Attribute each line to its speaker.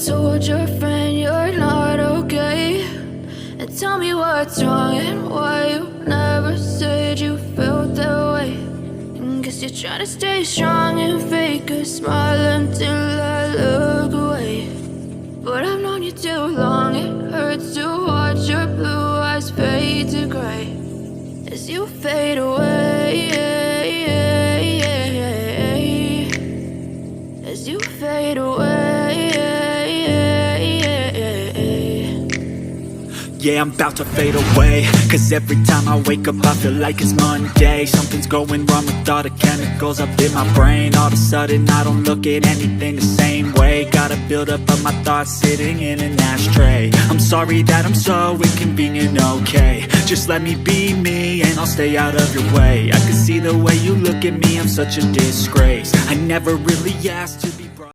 Speaker 1: told your friend you're not okay? And tell me what's wrong and why you never said you felt that way. Guess you're trying to stay strong and fake a smile until I look away. But I've known you too long, it hurts to watch your blue eyes fade to gray as you fade away, as you fade away.
Speaker 2: Yeah, I'm about to fade away, cause every time I wake up I feel like it's Monday. Something's going wrong with all the chemicals up in my brain. All of a sudden I don't look at anything the same way. Got a buildup of my thoughts sitting in an ashtray. I'm sorry that I'm so inconvenient, okay? Just let me be me and I'll stay out of your way. I can see the way you look at me, I'm such a disgrace. I never really asked to be